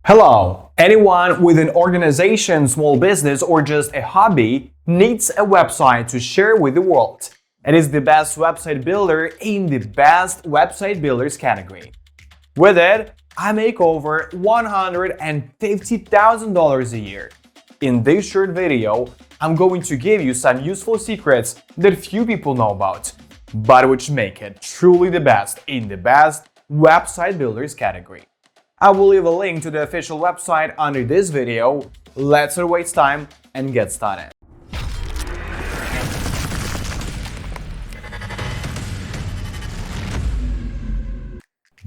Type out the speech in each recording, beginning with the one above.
Hello! Anyone with an organization, small business, or just a hobby needs a website to share with the world. It is the best website builder in the best website builders category. With it, I make over $150,000 a year. In this short video, I'm going to give you some useful secrets that few people know about, but which make it truly the best in the best website builders category. I will leave a link to the official website under this video. Let's not waste time and get started.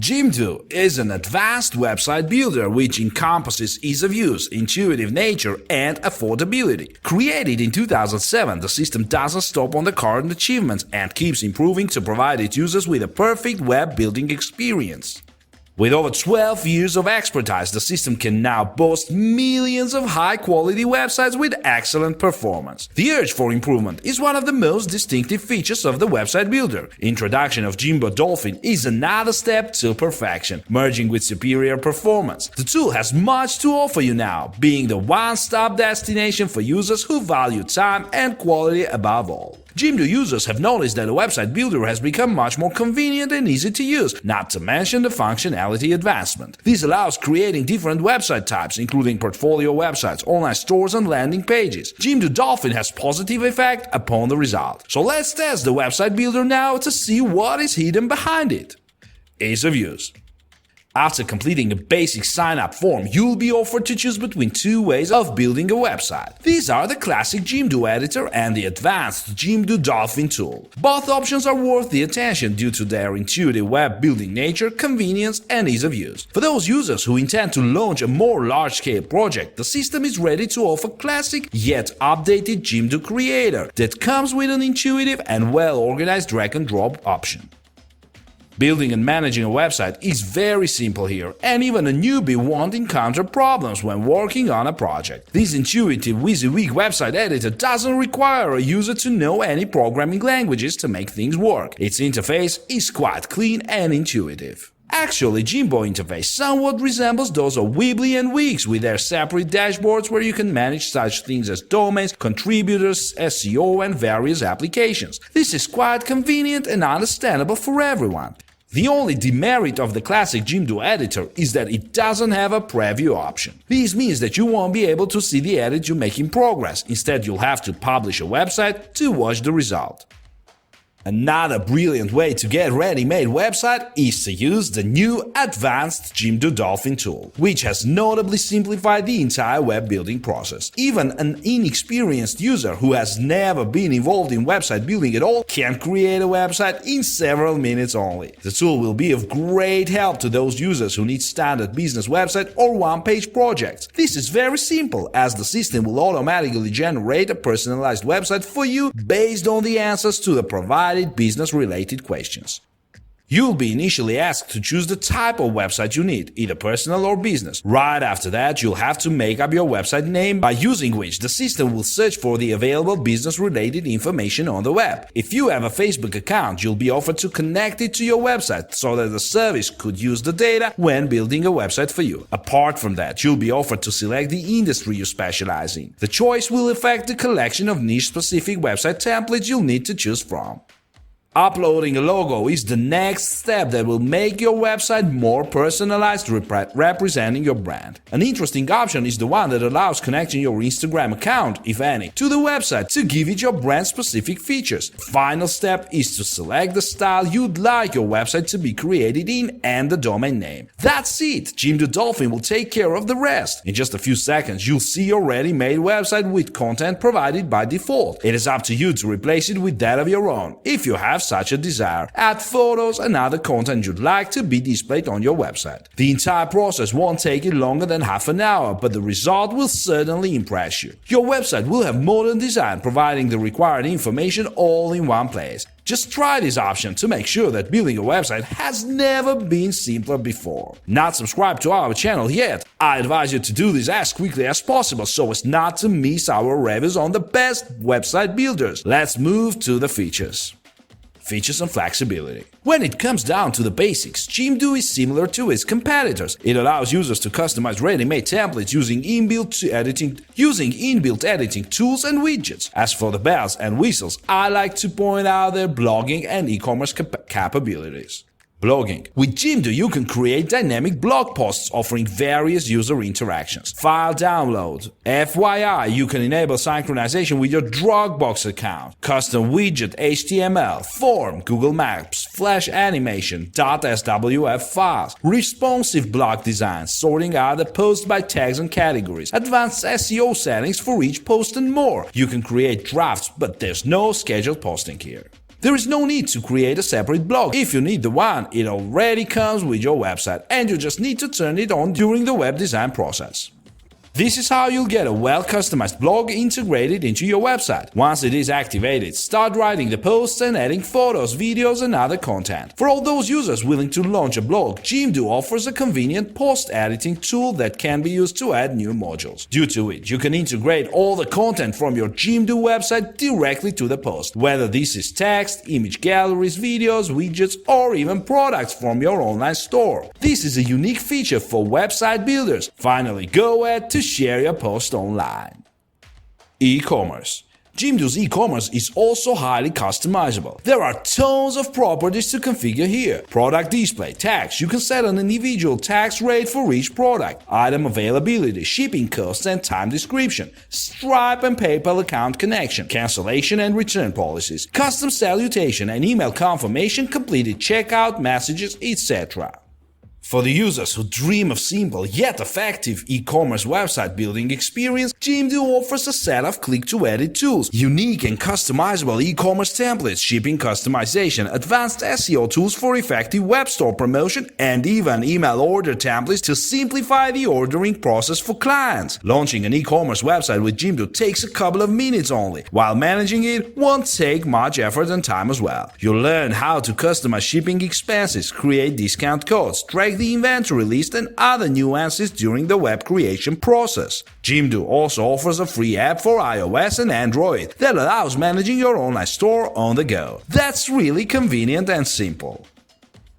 Jimdo is an advanced website builder which encompasses ease of use, intuitive nature, and affordability. Created in 2007, the system doesn't stop on the current achievements and keeps improving to provide its users with a perfect web building experience. With over 12 years of expertise, the system can now boast millions of high-quality websites with excellent performance. The urge for improvement is one of the most distinctive features of the website builder. Introduction of Jimdo Dolphin is another step to perfection, merging with superior performance. The tool has much to offer you now, being the one-stop destination for users who value time and quality above all. Jimdo users have noticed that the website builder has become much more convenient and easy to use, not to mention the functionality advancement. This allows creating different website types, including portfolio websites, online stores, and landing pages. Jimdo Dolphin has positive effect upon the result. So let's test the website builder now to see what is hidden behind it. Ease of use. After completing a basic sign-up form, you'll be offered to choose between two ways of building a website. These are the classic Jimdo editor and the advanced Jimdo Dolphin tool. Both options are worth the attention due to their intuitive web building nature, convenience, and ease of use. For those users who intend to launch a more large-scale project, the system is ready to offer classic yet updated Jimdo Creator that comes with an intuitive and well-organized drag-and-drop option. Building and managing a website is very simple here, and even a newbie won't encounter problems when working on a project. This intuitive WYSIWYG website editor doesn't require a user to know any programming languages to make things work. Its interface is quite clean and intuitive. Actually, Jimdo interface somewhat resembles those of Weebly and Wix with their separate dashboards where you can manage such things as domains, contributors, SEO, and various applications. This is quite convenient and understandable for everyone. The only demerit of the classic Jimdo editor is that it doesn't have a preview option. This means that you won't be able to see the edit you make in progress. Instead, you'll have to publish a website to watch the result. Another brilliant way to get ready-made website is to use the new advanced Jimdo Dolphin tool, which has notably simplified the entire web building process. Even an inexperienced user who has never been involved in website building at all can create a website in several minutes only. The tool will be of great help to those users who need standard business website or one-page projects. This is very simple, as the system will automatically generate a personalized website for you based on the answers to the provided business-related questions. You'll be initially asked to choose the type of website you need, either personal or business. Right after that, you'll have to make up your website name, by using which the system will search for the available business-related information on the web. If you have a Facebook account, you'll be offered to connect it to your website so that the service could use the data when building a website for you. Apart from that, you'll be offered to select the industry you specialize in. The choice will affect the collection of niche-specific website templates you'll need to choose from. Uploading a logo is the next step that will make your website more personalized, representing your brand. An interesting option is the one that allows connecting your Instagram account, if any, to the website to give it your brand-specific features. The final step is to select the style you'd like your website to be created in and the domain name. That's it! Jimdo Dolphin will take care of the rest. In just a few seconds, you'll see your ready-made website with content provided by default. It is up to you to replace it with that of your own, if you have such a desire. Add photos and other content you'd like to be displayed on your website. The entire process won't take you longer than half an hour, but the result will certainly impress you. Your website will have modern design, providing the required information all in one place. Just try this option to make sure that building a website has never been simpler before. Not subscribed to our channel yet? I advise you to do this as quickly as possible so as not to miss our reviews on the best website builders. Let's move to the features. features and flexibility. When it comes down to the basics, Jimdo is similar to its competitors. It allows users to customize ready-made templates using inbuilt editing tools and widgets. As for the bells and whistles, I like to point out their blogging and e-commerce capabilities. Blogging. With Jimdo, you can create dynamic blog posts offering various user interactions. File download. FYI, you can enable synchronization with your Dropbox account. Custom widget HTML, form, Google Maps, Flash animation, .swf files. Responsive blog design, sorting out the post by tags and categories. Advanced SEO settings for each post and more. You can create drafts, but there's no scheduled posting here. There is no need to create a separate blog. If you need the one, it already comes with your website and you just need to turn it on during the web design process. This is how you'll get a well-customized blog integrated into your website. Once it is activated, start writing the posts and adding photos, videos, and other content. For all those users willing to launch a blog, Jimdo offers a convenient post-editing tool that can be used to add new modules. Due to it, you can integrate all the content from your Jimdo website directly to the post, whether this is text, image galleries, videos, widgets, or even products from your online store. This is a unique feature for website builders. Finally, go ahead to share your post online. E-commerce. Jimdo's e-commerce is also highly customizable. There are tons of properties to configure here. Product display, tags, you can set an individual tax rate for each product, item availability, shipping costs and time description, Stripe and PayPal account connection, cancellation and return policies, custom salutation and email confirmation, completed checkout messages, etc. For the users who dream of simple yet effective e-commerce website building experience, Jimdo offers a set of click-to-edit tools, unique and customizable e-commerce templates, shipping customization, advanced SEO tools for effective web store promotion, and even email order templates to simplify the ordering process for clients. Launching an e-commerce website with Jimdo takes a couple of minutes only, while managing it won't take much effort and time as well. You'll learn how to customize shipping expenses, create discount codes, track the inventory list and other nuances during the web creation process. Jimdo also offers a free app for iOS and Android that allows managing your online store on the go. That's really convenient and simple.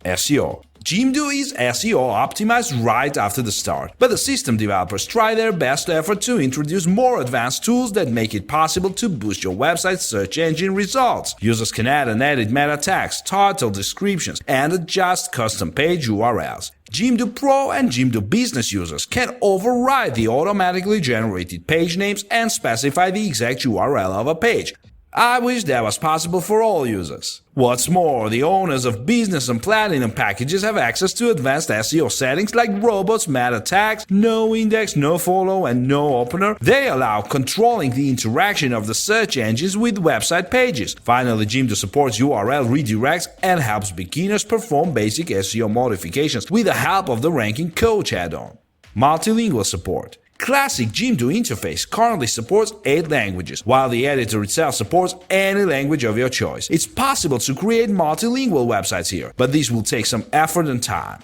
SEO. Jimdo is SEO optimized right after the start, but the system developers try their best effort to introduce more advanced tools that make it possible to boost your website's search engine results. Users can add and edit meta tags, title descriptions, and adjust custom page URLs. Jimdo Pro and Jimdo Business users can override the automatically generated page names and specify the exact URL of a page. I wish that was possible for all users. What's more, the owners of Business and Platinum packages have access to advanced SEO settings like robots, meta tags, no index, no follow, and no opener. They allow controlling the interaction of the search engines with website pages. Finally, Jimdo supports URL redirects and helps beginners perform basic SEO modifications with the help of the Ranking Coach add-on. Multilingual support. Classic Jimdo interface currently supports 8 languages, while the editor itself supports any language of your choice. It's possible to create multilingual websites here, but this will take some effort and time.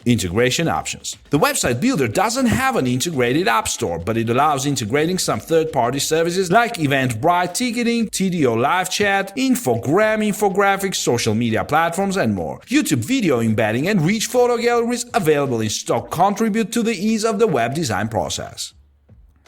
Integration options. The website builder doesn't have an integrated app store, but it allows integrating some third-party services like Eventbrite ticketing, TDO live chat, infographics, social media platforms, and more. YouTube video embedding and rich photo galleries available in stock contribute to the ease of the web design process.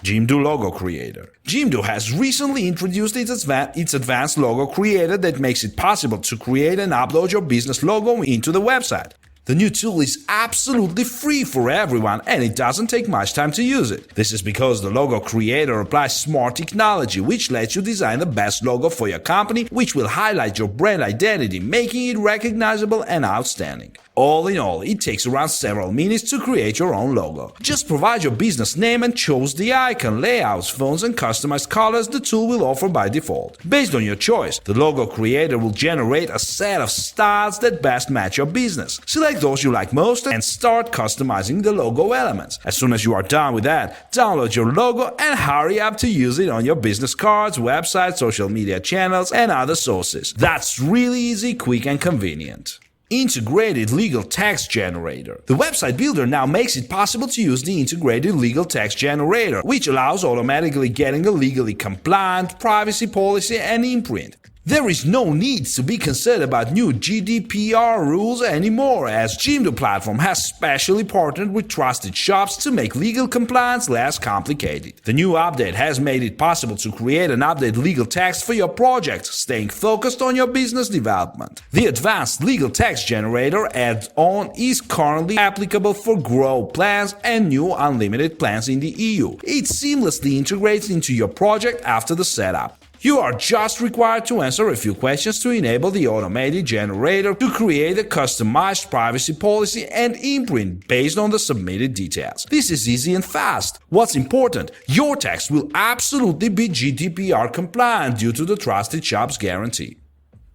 Jimdo Logo Creator. Jimdo has recently introduced its advanced logo creator that makes it possible to create and upload your business logo into the website. The new tool is absolutely free for everyone and it doesn't take much time to use it. This is because the logo creator applies smart technology which lets you design the best logo for your company, which will highlight your brand identity, making it recognizable and outstanding. All in all, it takes around several minutes to create your own logo. Just provide your business name and choose the icon, layouts, fonts, and customized colors the tool will offer by default. Based on your choice, the logo creator will generate a set of styles that best match your business. Select those you like most and start customizing the logo elements. As soon as you are done with that, download your logo and hurry up to use it on your business cards, websites, social media channels, and other sources. That's really easy, quick, and convenient. Integrated Legal Text Generator. The website builder now makes it possible to use the integrated legal text generator, which allows automatically getting a legally compliant privacy policy and imprint. There is no need to be concerned about new GDPR rules anymore, as Jimdo platform has specially partnered with trusted shops to make legal compliance less complicated. The new update has made it possible to create and update legal text for your project, staying focused on your business development. The advanced legal text generator add-on is currently applicable for Grow plans and new unlimited plans in the EU. It seamlessly integrates into your project after the setup. You are just required to answer a few questions to enable the automated generator to create a customized privacy policy and imprint based on the submitted details. This is easy and fast. What's important, your text will absolutely be GDPR compliant due to the Trusted Shops guarantee.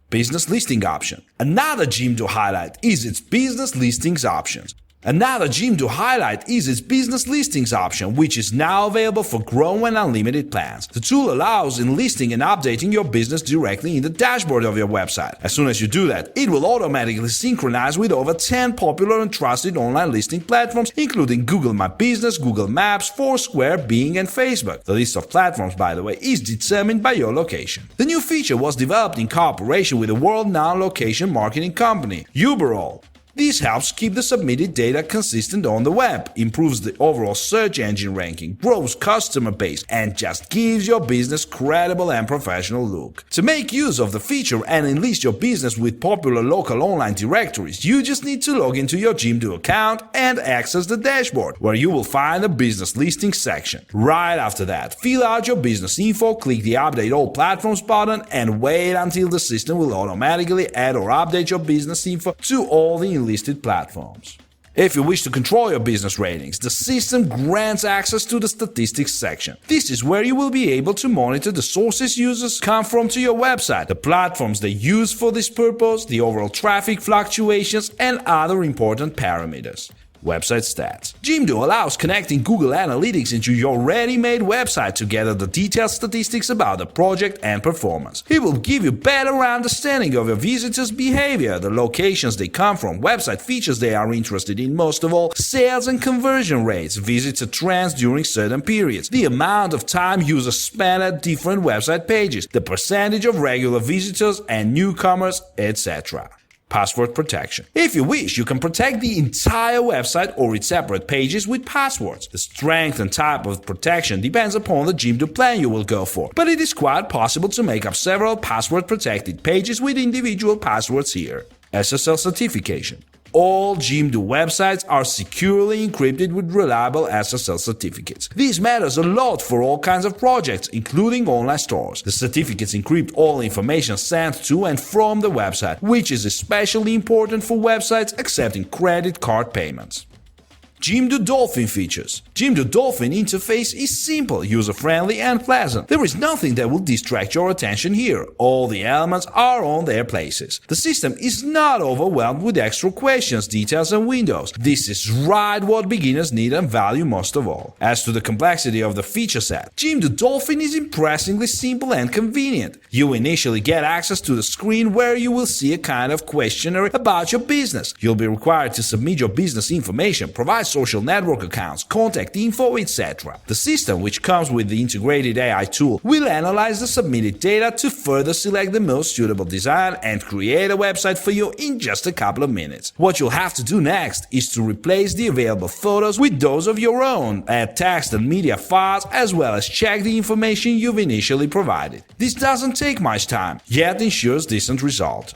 Business listing option. Another Jimdo highlight is its business listings options. Another Jimdo highlight is its business listings option, which is now available for Grow and Unlimited plans. The tool allows in listing and updating your business directly in the dashboard of your website. As soon as you do that, it will automatically synchronize with over 10 popular and trusted online listing platforms, including Google My Business, Google Maps, Foursquare, Bing, and Facebook. The list of platforms, by the way, is determined by your location. The new feature was developed in cooperation with a world-renowned location marketing company, Uberall. This helps keep the submitted data consistent on the web, improves the overall search engine ranking, grows customer base, and just gives your business credible and professional look. To make use of the feature and enlist your business with popular local online directories, you just need to log into your Jimdo account and access the dashboard, where you will find the business listings section. Right after that, fill out your business info, click the Update All Platforms button, and wait until the system will automatically add or update your business info to all the listed platforms. If you wish to control your business ratings, the system grants access to the statistics section. This is where you will be able to monitor the sources users come from to your website, the platforms they use for this purpose, the overall traffic fluctuations, and other important parameters. Website stats. Jimdo allows connecting Google Analytics into your ready-made website to gather the detailed statistics about the project and performance. It will give you better understanding of your visitors' behavior, the locations they come from, website features they are interested in most of all, sales and conversion rates, visitor trends during certain periods, the amount of time users spend at different website pages, the percentage of regular visitors and newcomers, etc. Password protection. If you wish, you can protect the entire website or its separate pages with passwords. The strength and type of protection depends upon the Jimdo plan you will go for, but it is quite possible to make up several password-protected pages with individual passwords here. SSL certification. All Jimdo websites are securely encrypted with reliable SSL certificates. This matters a lot for all kinds of projects, including online stores. The certificates encrypt all information sent to and from the website, which is especially important for websites accepting credit card payments. Jimdo Dolphin features. Jimdo Dolphin interface is simple, user-friendly, and pleasant. There is nothing that will distract your attention here. All the elements are on their places. The system is not overwhelmed with extra questions, details, and windows. This is right what beginners need and value most of all. As to the complexity of the feature set, Jimdo Dolphin is impressively simple and convenient. You initially get access to the screen where you will see a kind of questionnaire about your business. You'll be required to submit your business information, provide social network accounts, contact info, etc. The system, which comes with the integrated AI tool, will analyze the submitted data to further select the most suitable design and create a website for you in just a couple of minutes. What you'll have to do next is to replace the available photos with those of your own, add text and media files, as well as check the information you've initially provided. This doesn't take much time, yet ensures decent result.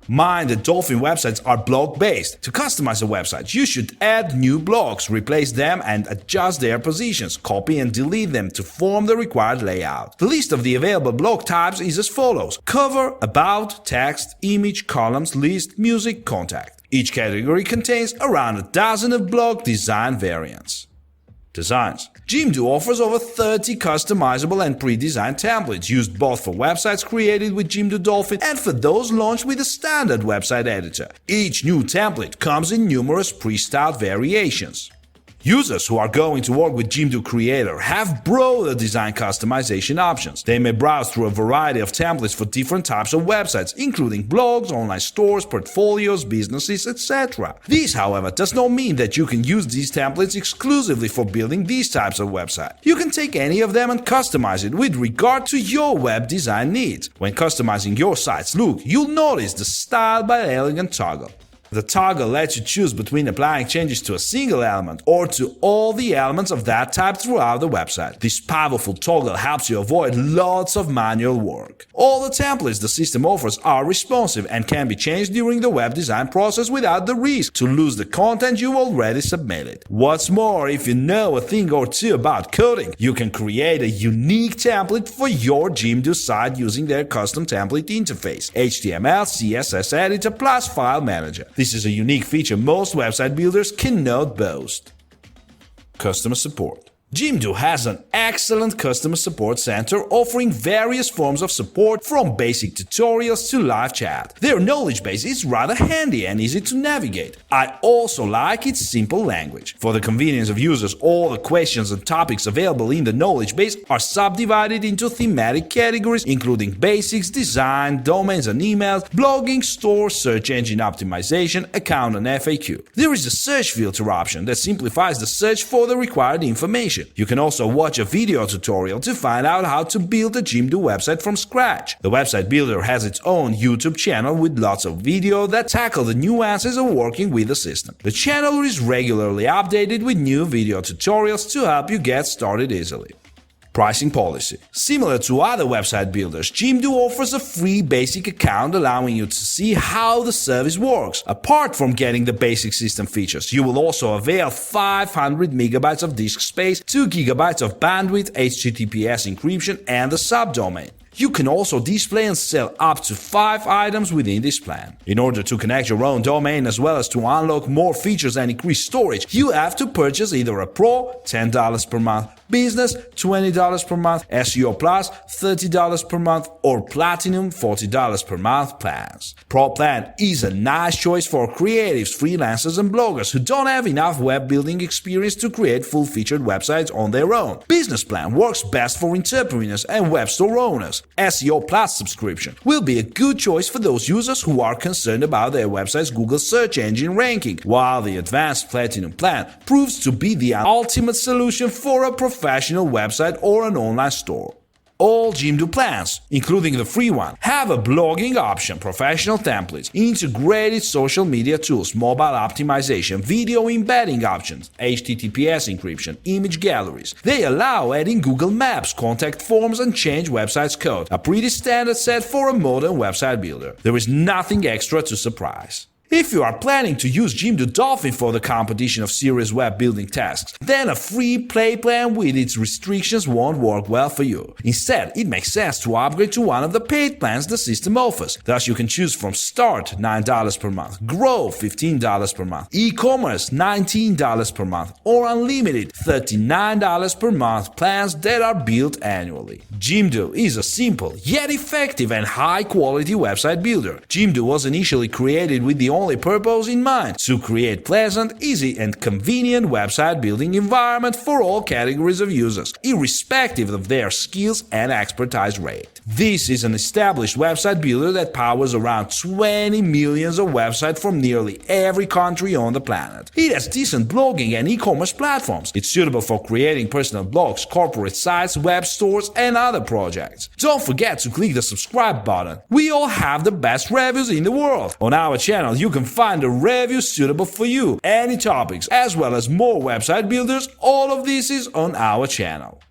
Mind that Dolphin websites are block-based. To customize a website, you should add new blocks, replace them and adjust their positions, copy and delete them to form the required layout. The list of the available block types is as follows: cover, about, text, image, columns, list, music, contact. Each category contains around a dozen of block design variants. Designs. Jimdo offers over 30 customizable and pre-designed templates used both for websites created with Jimdo Dolphin and for those launched with a standard website editor. Each new template comes in numerous pre-styled variations. Users who are going to work with Jimdo Creator have broader design customization options. They may browse through a variety of templates for different types of websites, including blogs, online stores, portfolios, businesses, etc. This, however, does not mean that you can use these templates exclusively for building these types of websites. You can take any of them and customize it with regard to your web design needs. When customizing your site's look, you'll notice the Style by Elegant toggle. The toggle lets you choose between applying changes to a single element or to all the elements of that type throughout the website. This powerful toggle helps you avoid lots of manual work. All the templates the system offers are responsive and can be changed during the web design process without the risk to lose the content you already submitted. What's more, if you know a thing or two about coding, you can create a unique template for your Jimdo site using their custom template interface, HTML, CSS editor plus file manager. This is a unique feature most website builders cannot boast. Customer support. Jimdo has an excellent customer support center offering various forms of support from basic tutorials to live chat. Their knowledge base is rather handy and easy to navigate. I also like its simple language. For the convenience of users, all the questions and topics available in the knowledge base are subdivided into thematic categories including basics, design, domains and emails, blogging, store, search engine optimization, account and FAQ. There is a search filter option that simplifies the search for the required information. You can also watch a video tutorial to find out how to build a Jimdo website from scratch. The website builder has its own YouTube channel with lots of videos that tackle the nuances of working with the system. The channel is regularly updated with new video tutorials to help you get started easily. Pricing policy. Similar to other website builders, Jimdo offers a free basic account allowing you to see how the service works. Apart from getting the basic system features, you will also avail 500 megabytes of disk space, 2 gigabytes of bandwidth, HTTPS encryption, and the subdomain. You can also display and sell up to 5 items within this plan. In order to connect your own domain as well as to unlock more features and increase storage, you have to purchase either a Pro $10 per month, Business $20 per month, SEO Plus $30 per month, or Platinum $40 per month plans. Pro Plan is a nice choice for creatives, freelancers, and bloggers who don't have enough web building experience to create full-featured websites on their own. Business Plan works best for entrepreneurs and web store owners. SEO Plus subscription will be a good choice for those users who are concerned about their website's Google search engine ranking, while the Advanced Platinum Plan proves to be the ultimate solution for a professional website or an online store. All Jimdo plans, including the free one, have a blogging option, professional templates, integrated social media tools, mobile optimization, video embedding options, HTTPS encryption, image galleries. They allow adding Google Maps, contact forms, and change websites code, a pretty standard set for a modern website builder. There is nothing extra to surprise. If you are planning to use Jimdo Dolphin for the competition of serious web building tasks, then a free play plan with its restrictions won't work well for you. Instead, it makes sense to upgrade to one of the paid plans the system offers. Thus, you can choose from Start $9 per month, Grow $15 per month, E-commerce $19 per month, or Unlimited $39 per month plans that are built annually. Jimdo is a simple yet effective and high-quality website builder. Jimdo was initially created with the only purpose in mind: to create pleasant, easy, and convenient website building environment for all categories of users, irrespective of their skills and expertise rate. This is an established website builder that powers around 20 million of websites from nearly every country on the planet. It has decent blogging and e-commerce platforms. It's suitable for creating personal blogs, corporate sites, web stores, and other projects. Don't forget to click the subscribe button. We all have the best reviews in the world. On our channel, you can find a review suitable for you, any topics, as well as more website builders. All of this is on our channel.